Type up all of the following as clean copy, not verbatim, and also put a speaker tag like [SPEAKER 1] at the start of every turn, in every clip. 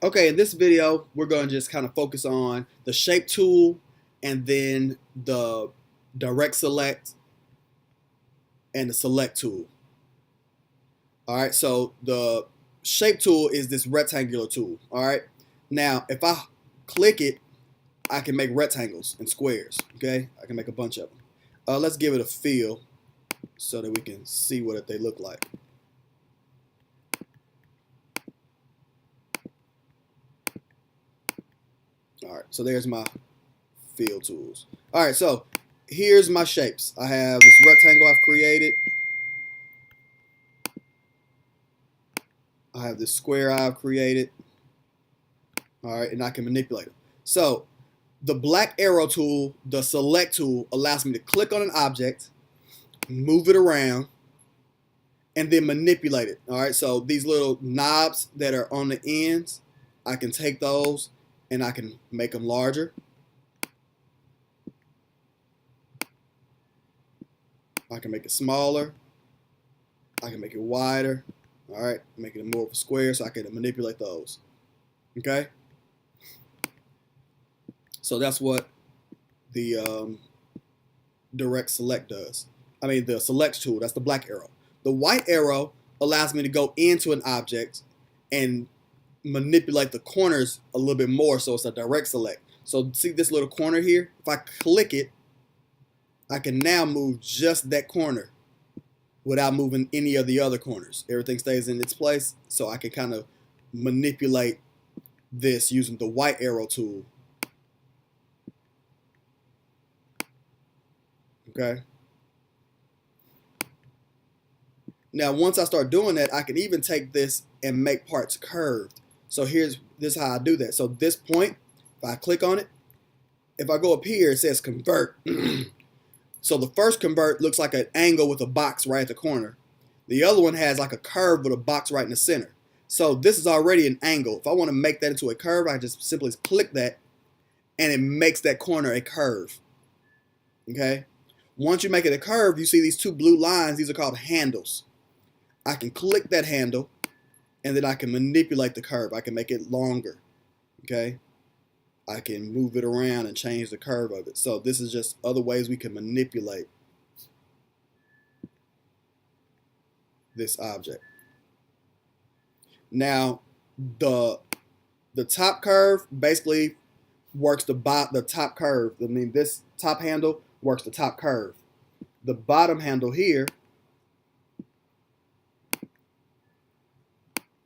[SPEAKER 1] Okay, in this video, we're going to just kind of focus on the shape tool and then the direct select and the select tool. All right, so the shape tool is this rectangular tool. All right, now if I click it, I can make rectangles and squares. Okay, I can make a bunch of them. Let's give it a feel so that we can see what they look like. All right, so there's my fill tools. All right, so here's my shapes. I have this rectangle I've created. I have this square I've created. All right, and I can manipulate them. So the black arrow tool, the select tool, allows me to click on an object, move it around, and then manipulate it. All right, so these little knobs that are on the ends, I can take those and I can make them larger. I can make it smaller. I can make it wider. All right, making it more of a square so I can manipulate those. Okay, so that's what the direct select does. I mean the select tool, that's the black arrow. The white arrow allows me to go into an object and manipulate the corners a little bit more, so it's a direct select. So see this little corner here? If I click it, I can now move just that corner without moving any of the other corners. Everything stays in its place, so I can kind of manipulate this using the white arrow tool. Okay. Now, once I start doing that, I can even take this and make parts curved. So this is how I do that. So this point, if I click on it, if I go up here, it says convert. So the first convert looks like an angle with a box right at the corner. The other one has like a curve with a box right in the center. So this is already an angle. If I want to make that into a curve, I just simply click that and it makes that corner a curve. Okay. Once you make it a curve, you see these two blue lines. These are called handles. I can click that handle and then I can manipulate the curve. I can make it longer. Okay. I can move it around and change the curve of it. So this is just other ways we can manipulate this object. Now, the top curve basically works the top curve. I mean, this top handle works the top curve. The bottom handle here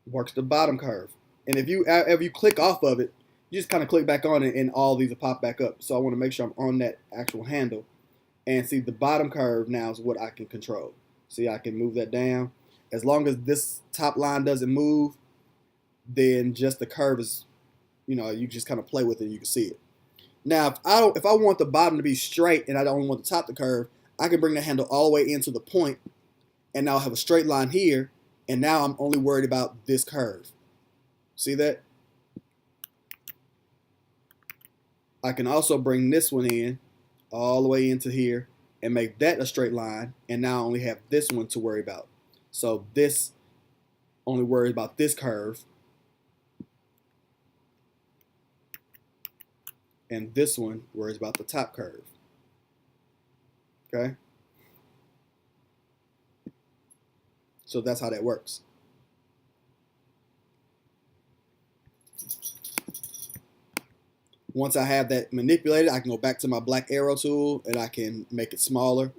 [SPEAKER 1] works the bottom curve. And if you click off of it, you just kind of click back on it and all these will pop back up. So I want to make sure I'm on that actual handle. And see, the bottom curve now is what I can control. See, I can move that down. As long as this top line doesn't move, then just the curve is, you just kind of play with it and you can see it. Now, if I want the bottom to be straight and I don't want the top to curve, I can bring the handle all the way into the point and now I have a straight line here. And now I'm only worried about this curve. See that? I can also bring this one in all the way into here and make that a straight line. And now I only have this one to worry about. So this only worries about this curve. And this one worries about the top curve. Okay? So that's how that works. Once I have that manipulated, I can go back to my black arrow tool and I can make it smaller.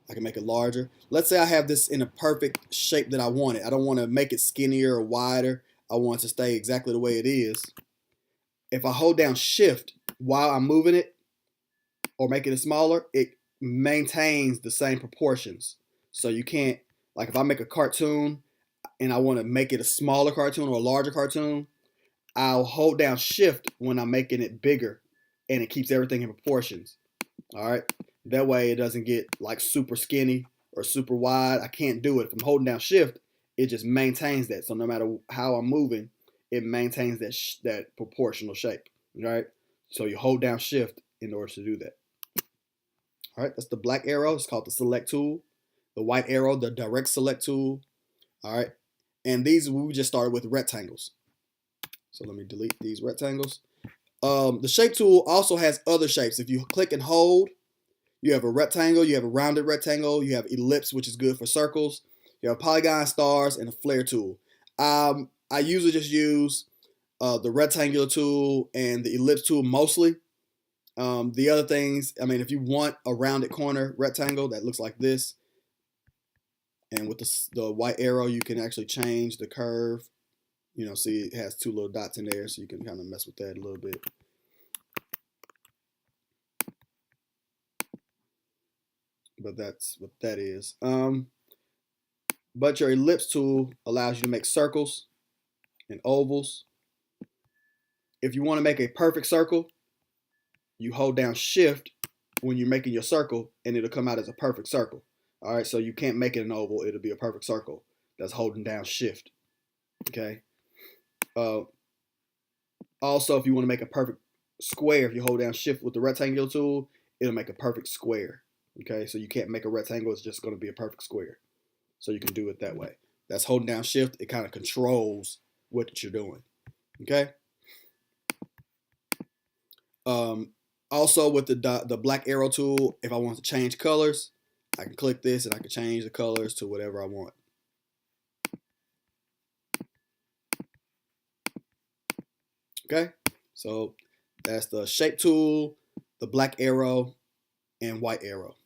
[SPEAKER 1] I can make it larger. Let's say I have this in a perfect shape that I want it. I don't want to make it skinnier or wider. I want it to stay exactly the way it is. If I hold down shift while I'm moving it or making it smaller, it maintains the same proportions. So you can't, like if I make a cartoon and I want to make it a smaller cartoon or a larger cartoon, I'll hold down shift when I'm making it bigger and it keeps everything in proportions. All right. That way it doesn't get like super skinny or super wide. I can't do it. If I'm holding down shift, it just maintains that. So no matter how I'm moving, it maintains that proportional shape. All right. So you hold down shift in order to do that. All right. That's the black arrow. It's called the select tool. The white arrow, the direct select tool. All right. And these, we just started with rectangles. So let me delete these rectangles. The shape tool also has other shapes. If you click and hold, you have a rectangle, you have a rounded rectangle, you have ellipse, which is good for circles. You have polygon, stars, and a flare tool. I usually just use the rectangular tool and the ellipse tool mostly. The other things, I mean, if you want a rounded corner rectangle that looks like this, and with the white arrow, you can actually change the curve. You know, see it has two little dots in there, so you can kind of mess with that a little bit. But that's what that is. But your ellipse tool allows you to make circles and ovals. If you want to make a perfect circle, you hold down shift when you're making your circle and it'll come out as a perfect circle. All right, so you can't make it an oval, it'll be a perfect circle. That's holding down shift. Okay. Also, if you want to make a perfect square, if you hold down shift with the rectangular tool, it'll make a perfect square. Okay, so you can't make a rectangle, it's just going to be a perfect square. So you can do it that way. That's holding down shift, it kind of controls what you're doing. Okay. Also with the black arrow tool, if I want to change colors, I can click this and I can change the colors to whatever I want. Okay, so that's the shape tool, the black arrow, and white arrow.